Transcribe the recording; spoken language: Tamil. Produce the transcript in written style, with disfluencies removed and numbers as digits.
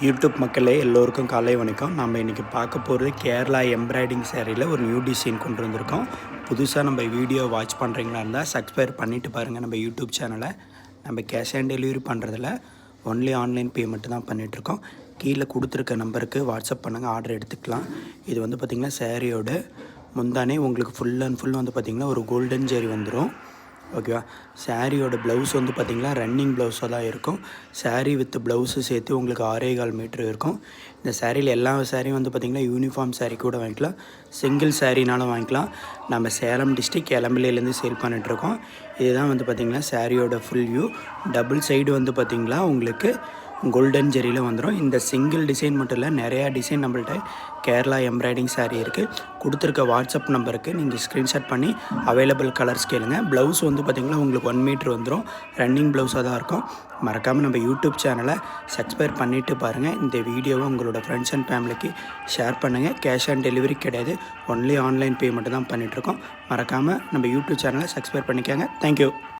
யூடியூப் மக்களே எல்லோருக்கும் காலை வணக்கம். நம்ம இன்றைக்கி பார்க்க போகிறது கேரளா எம்ப்ராய்டிங் சேரீயில் ஒரு நியூ டிசைன் கொண்டு வந்திருக்கோம். புதுசாக நம்ம வீடியோ வாட்ச் பண்ணுறீங்களா இருந்தால் சப்ஸ்கிரைப் பண்ணிவிட்டு பாருங்கள் நம்ம யூடியூப் சேனலை. நம்ம கேஷ் ஆன் டெலிவரி பண்ணுறதில்ல, ஒன்லி ஆன்லைன் பேமெண்ட்டு தான் பண்ணிகிட்ருக்கோம். கீழே கொடுத்துருக்க நம்பருக்கு வாட்ஸ்அப் பண்ணுங்கள், ஆர்டர் எடுத்துக்கலாம். இது வந்து பார்த்திங்கன்னா சேரீயோட முந்தானே உங்களுக்கு ஃபுல் அண்ட் ஃபுல் வந்து பார்த்திங்கன்னா ஒரு கோல்டன் ஜெரி வந்துடும். ஓகேவா. சாரியோட ப்ளவுஸ் வந்து பார்த்திங்கன்னா ரன்னிங் ப்ளவுஸாக தான் இருக்கும். சாரீ வித் ப்ளவுஸு சேர்த்து உங்களுக்கு 6.25 மீட்ரு இருக்கும். இந்த சாரியில் எல்லா சாரியும் வந்து பார்த்திங்கன்னா யூனிஃபார்ம் சாரீ கூட வாங்கிக்கலாம், சிங்கிள் சாரீனாலும் வாங்கிக்கலாம். நம்ம சேலம் டிஸ்ட்ரிக் எலம்பிலேருந்து சேல் பண்ணிகிட்ருக்கோம். இதுதான் வந்து பார்த்திங்கன்னா சாரியோட ஃபுல் வியூ. டபுள் சைடு வந்து பார்த்திங்கன்னா உங்களுக்கு கோல்டன் ஜெரியில் வந்துடும். இந்த சிங்கிள் டிசைன் மட்டும் இல்லை, நிறையா டிசைன் நம்மள்ட்ட கேரளா எம்ப்ராய்டிங் சாரீ இருக்குது. கொடுத்துருக்க வாட்ஸ்அப் நம்பருக்கு நீங்கள் ஸ்க்ரீன்ஷாட் பண்ணி அவைலபிள் கலர்ஸ் கேளுங்க. ப்ளவுஸ் வந்து பார்த்திங்கன்னா உங்களுக்கு 1 மீட்ரு வந்துடும். ரன்னிங் ப்ளவுஸாக தான் இருக்கும். மறக்காமல் நம்ம யூடியூப் சேனலை சப்ஸ்கிரைப் பண்ணிவிட்டு பாருங்கள். இந்த வீடியோவை உங்களோட ஃப்ரெண்ட்ஸ் அண்ட் ஃபேமிலிக்கு ஷேர் பண்ணுங்கள். கேஷ் ஆன் டெலிவரி கிடையாது, ஒன்லி ஆன்லைன் பேமெண்ட்டு தான் பண்ணிகிட்ருக்கோம். மறக்காமல் நம்ம யூடியூப் சேனலை சப்ஸ்கிரைப் பண்ணிக்கோங்க. தேங்க்யூ.